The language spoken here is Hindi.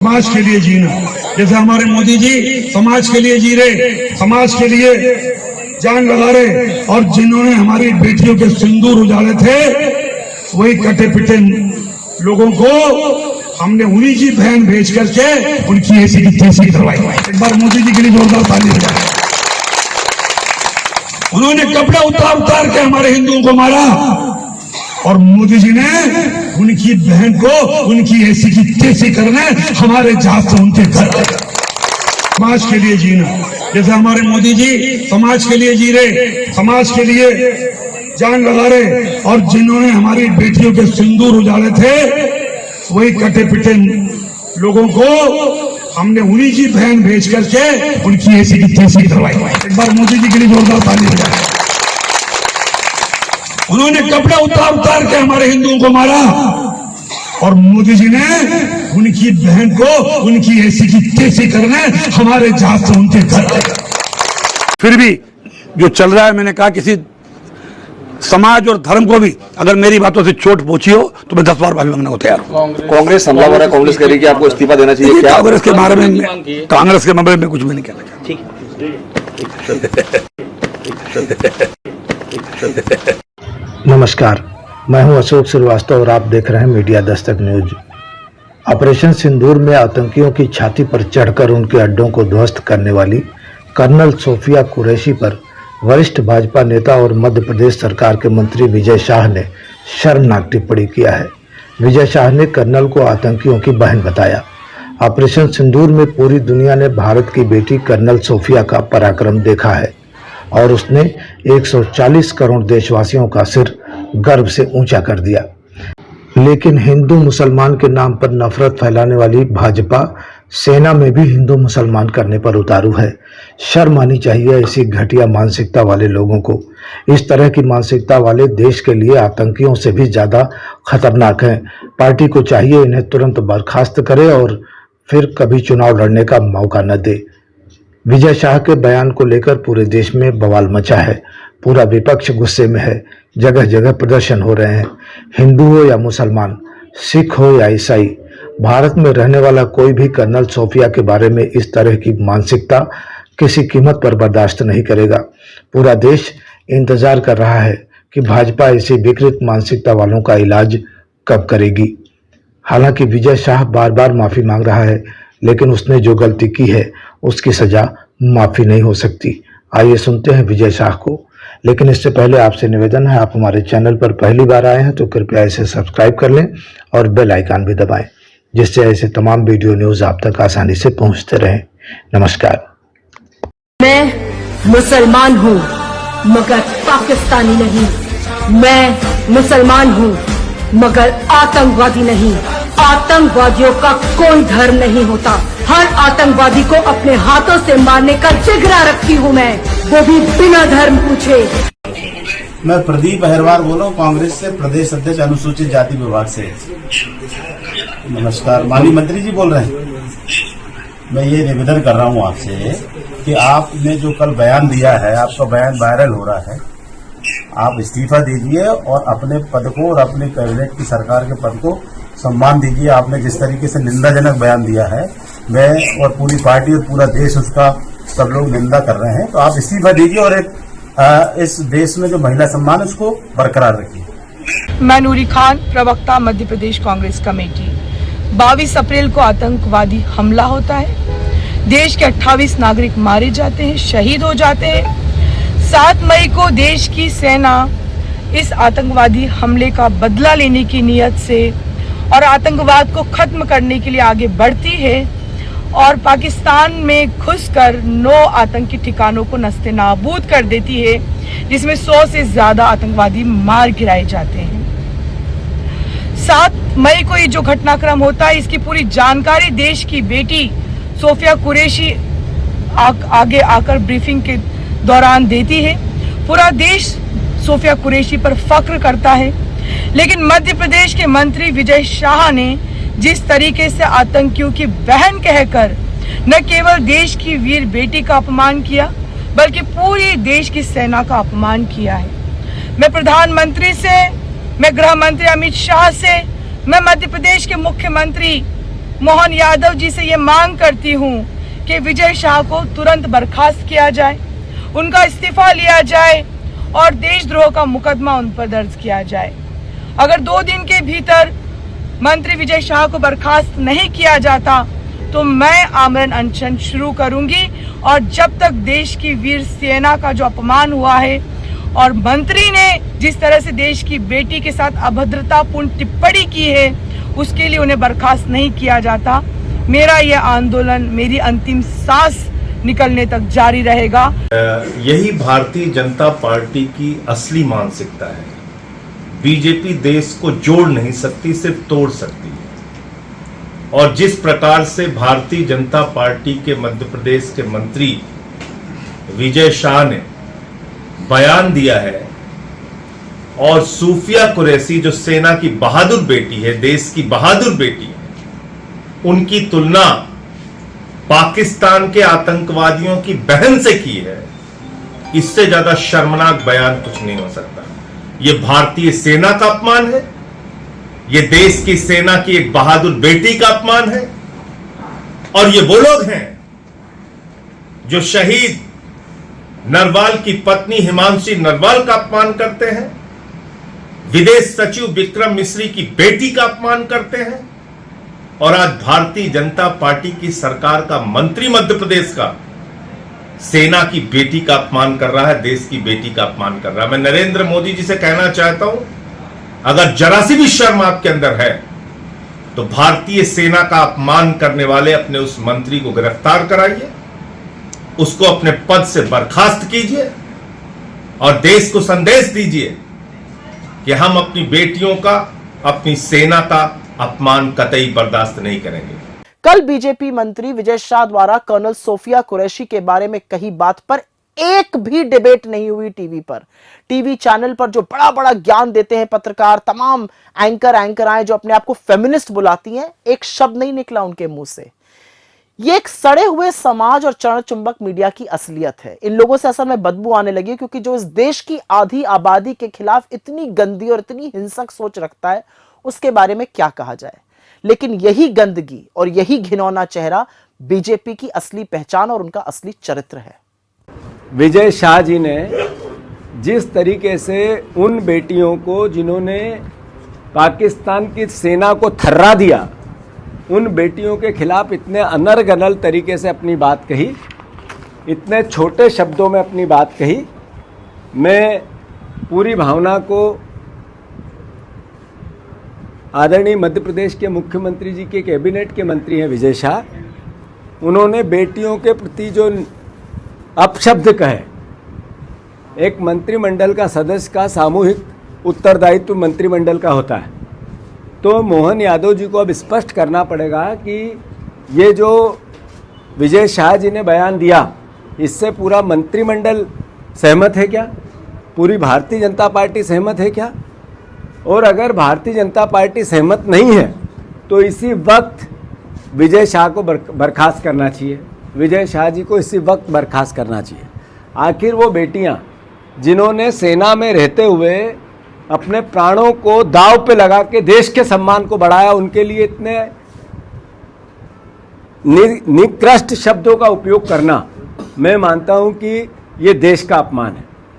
समाज के लिए जीना, जैसे हमारे मोदी जी समाज के लिए जी रहे, समाज के लिए जान लगा रहे, और जिन्होंने हमारी बेटियों के सिंदूर उजाड़े थे वही कटे पिटे लोगों को हमने उन्हीं की बहन भेज करके उनकी ऐसी की तैसी करवाई। एक बार मोदी जी के लिए जोरदार ताली बजाएं। उन्होंने कपड़े उतार के हमारे हिंदुओं को मारा, और मोदी जी ने उनकी बहन को उनकी ऐसी की तैसी करने हमारे जहाज से उनके घर। समाज के लिए जीना, जैसे हमारे मोदी जी समाज के लिए जी रहे, समाज के लिए जान लगा रहे, और जिन्होंने हमारी बेटियों के सिंदूर उजाड़े थे वही कटे पिटे लोगों को हमने उन्हीं की बहन भेज करके उनकी ऐसी की तैसी करवाई। एक बार मोदी जी के लिए जोरदार ताली बजाएं। उन्होंने कपड़े उतार के हमारे हिंदुओं को मारा, और मोदी जी ने उनकी बहन को उनकी ऐसी की तैसी करने हमारे जहाज से उनके घर। फिर भी जो चल रहा है, मैंने कहा किसी समाज और धर्म को भी अगर मेरी बातों से चोट पहुंची हो तो मैं 10 बार माफी मांगने को तैयार हूं। कांग्रेस हमलावर है, कांग्रेस कह रही है कि आपको इस्तीफा देना चाहिए। क्या कांग्रेस के बारे में कुछ भी नहीं कहना चाहता। नमस्कार, मैं हूं अशोक श्रीवास्तव और आप देख रहे हैं मीडिया दस्तक न्यूज। ऑपरेशन सिंदूर में आतंकियों की छाती पर चढ़कर उनके अड्डों को ध्वस्त करने वाली कर्नल सोफिया कुरैशी पर वरिष्ठ भाजपा नेता और मध्य प्रदेश सरकार के मंत्री विजय शाह ने शर्मनाक टिप्पणी किया है। विजय शाह ने कर्नल को आतंकियों की बहन बताया। ऑपरेशन सिंदूर में पूरी दुनिया ने भारत की बेटी कर्नल सोफिया का पराक्रम देखा है और उसने 140 करोड़ देशवासियों का सिर गर्व से ऊंचा कर दिया। लेकिन हिंदू मुसलमान के नाम पर नफरत फैलाने वाली भाजपा सेना में भी हिंदू मुसलमान करने पर उतारू है। शर्म आनी चाहिए ऐसी घटिया मानसिकता वाले लोगों को। इस तरह की मानसिकता वाले देश के लिए आतंकियों से भी ज्यादा खतरनाक हैं। पार्टी को चाहिए इन्हें तुरंत बर्खास्त करे और फिर कभी चुनाव लड़ने का मौका न दे। विजय शाह के बयान को लेकर पूरे देश में बवाल मचा है। पूरा विपक्ष गुस्से में है। जगह जगह प्रदर्शन हो रहे हैं। हिंदू हो या मुसलमान, सिख हो या ईसाई, भारत में रहने वाला कोई भी कर्नल सोफिया के बारे में इस तरह की मानसिकता किसी कीमत पर बर्दाश्त नहीं करेगा। पूरा देश इंतजार कर रहा है कि भाजपा ऐसी विकृत मानसिकता वालों का इलाज कब करेगी। हालांकि विजय शाह बार बार माफी मांग रहा है, लेकिन उसने जो गलती की है उसकी सजा माफी नहीं हो सकती। आइए सुनते हैं विजय शाह को। लेकिन इससे पहले आपसे निवेदन है, आप हमारे चैनल पर पहली बार आए हैं तो कृपया इसे सब्सक्राइब कर लें और बेल आइकन भी दबाएं, जिससे ऐसे तमाम वीडियो न्यूज आप तक आसानी से पहुंचते रहें। नमस्कार। मैं मुसलमान हूँ मगर पाकिस्तानी नहीं। मैं मुसलमान हूँ मगर आतंकवादी नहीं। आतंकवादियों का कोई धर्म नहीं होता। हर आतंकवादी को अपने हाथों से मारने का जिगरा रखती हूँ मैं, वो भी बिना धर्म पूछे। मैं प्रदीप अहिरवार बोल रहा हूँ, कांग्रेस से प्रदेश अध्यक्ष अनुसूचित जाति विभाग से। नमस्कार, माननीय मंत्री जी बोल रहे हैं। मैं ये निवेदन कर रहा हूँ आपसे कि आपने जो कल बयान दिया है, आपका बयान वायरल हो रहा है, आप इस्तीफा दीजिए और अपने पद को और अपने कैबिनेट की सरकार के पद को सम्मान दीजिए। आपने जिस तरीके से निंदाजनक बयान दिया है, मैं और पूरी पार्टी और पूरा देश उसका सब लोग निंदा कर रहे हैं, तो आप इस्तीफा दीजिए और एक इस देश में जो महिला सम्मान है उसको बरकरार रखिए। मैं नूरी खान, प्रवक्ता मध्य प्रदेश कांग्रेस कमेटी। 22 अप्रैल को आतंकवादी हमला होता है, देश के 28 नागरिक मारे जाते हैं, शहीद हो जाते हैं। 7 मई को देश की सेना इस आतंकवादी हमले का बदला लेने की नीयत से और आतंकवाद को खत्म करने के लिए आगे बढ़ती है और पाकिस्तान में घुसकर 9 आतंकी ठिकानों को नस्ते नाबूद कर देती है, जिसमें 100 से ज्यादा आतंकवादी मार गिराए जाते हैं। 7 मई को ये जो घटनाक्रम होता है, इसकी पूरी जानकारी देश की बेटी सोफिया कुरैशी आगे आकर ब्रीफिंग के दौरान देती है। पूरा देश सोफिया कुरैशी पर फख्र करता है। लेकिन मध्य प्रदेश के मंत्री विजय शाह ने जिस तरीके से आतंकियों की बहन कहकर न केवल देश की वीर बेटी का अपमान किया, बल्कि पूरी देश की सेना का अपमान किया है। मैं प्रधानमंत्री से, मैं गृह मंत्री अमित शाह से, मैं मध्य प्रदेश के मुख्यमंत्री मोहन यादव जी से ये मांग करती हूँ कि विजय शाह को तुरंत बर्खास्त किया जाए, उनका इस्तीफा लिया जाए और देशद्रोह का मुकदमा उन पर दर्ज किया जाए। अगर 2 दिन के भीतर मंत्री विजय शाह को बर्खास्त नहीं किया जाता तो मैं आमरण अनशन शुरू करूंगी और जब तक देश की वीर सेना का जो अपमान हुआ है और मंत्री ने जिस तरह से देश की बेटी के साथ अभद्रतापूर्ण टिप्पणी की है उसके लिए उन्हें बर्खास्त नहीं किया जाता, मेरा यह आंदोलन मेरी अंतिम सांस निकलने तक जारी रहेगा। यही भारतीय जनता पार्टी की असली मानसिकता है। बीजेपी देश को जोड़ नहीं सकती, सिर्फ तोड़ सकती है। और जिस प्रकार से भारतीय जनता पार्टी के मध्य प्रदेश के मंत्री विजय शाह ने बयान दिया है और सूफिया कुरैशी जो सेना की बहादुर बेटी है, देश की बहादुर बेटी है, उनकी तुलना पाकिस्तान के आतंकवादियों की बहन से की है, इससे ज्यादा शर्मनाक बयान कुछ नहीं हो सकता। यह भारतीय सेना का अपमान है, यह देश की सेना की एक बहादुर बेटी का अपमान है और ये वो लोग हैं जो शहीद नरवाल की पत्नी हिमांशी नरवाल का अपमान करते हैं, विदेश सचिव विक्रम मिश्री की बेटी का अपमान करते हैं और आज भारतीय जनता पार्टी की सरकार का मंत्री मध्य प्रदेश का सेना की बेटी का अपमान कर रहा है, देश की बेटी का अपमान कर रहा है। मैं नरेंद्र मोदी जी से कहना चाहता हूं, अगर जरा सी भी शर्म आपके अंदर है तो भारतीय सेना का अपमान करने वाले अपने उस मंत्री को गिरफ्तार कराइए, उसको अपने पद से बर्खास्त कीजिए और देश को संदेश दीजिए कि हम अपनी बेटियों का, अपनी सेना का अपमान कतई बर्दाश्त नहीं करेंगे। कल बीजेपी मंत्री विजय शाह द्वारा कर्नल सूफिया कुरैशी के बारे में कही बात पर एक भी डिबेट नहीं हुई। टीवी चैनल पर जो बड़ा बड़ा ज्ञान देते हैं पत्रकार, तमाम एंकराएं जो अपने आप को फेमिनिस्ट बुलाती हैं, एक शब्द नहीं निकला उनके मुंह से। ये एक सड़े हुए समाज और चरण चुंबक मीडिया की असलियत है। इन लोगों से असल में बदबू आने लगी क्योंकि जो इस देश की आधी आबादी के खिलाफ इतनी गंदी और इतनी हिंसक सोच रखता है उसके बारे में क्या कहा जाए। लेकिन यही गंदगी और यही घिनौना चेहरा बीजेपी की असली पहचान और उनका असली चरित्र है। विजय शाह जी ने जिस तरीके से उन बेटियों को जिन्होंने पाकिस्तान की सेना को थर्रा दिया, उन बेटियों के खिलाफ इतने अनर्गल तरीके से अपनी बात कही, इतने छोटे शब्दों में अपनी बात कही, मैं पूरी भावना को आदरणीय मध्य प्रदेश के मुख्यमंत्री जी के कैबिनेट के मंत्री हैं विजय शाह, उन्होंने बेटियों के प्रति जो अपशब्द कहे, एक मंत्रिमंडल का सदस्य का सामूहिक उत्तरदायित्व मंत्रिमंडल का होता है, तो मोहन यादव जी को अब स्पष्ट करना पड़ेगा कि ये जो विजय शाह जी ने बयान दिया, इससे पूरा मंत्रिमंडल सहमत है क्या? पूरी भारतीय जनता पार्टी सहमत है क्या? और अगर भारतीय जनता पार्टी सहमत नहीं है तो इसी वक्त विजय शाह को बर्खास्त करना चाहिए। विजय शाह जी को इसी वक्त बर्खास्त करना चाहिए। आखिर वो बेटियां जिन्होंने सेना में रहते हुए अपने प्राणों को दांव पे लगा के देश के सम्मान को बढ़ाया, उनके लिए इतने निकृष्ट शब्दों का उपयोग करना, मैं मानता हूं कि ये देश का अपमान है।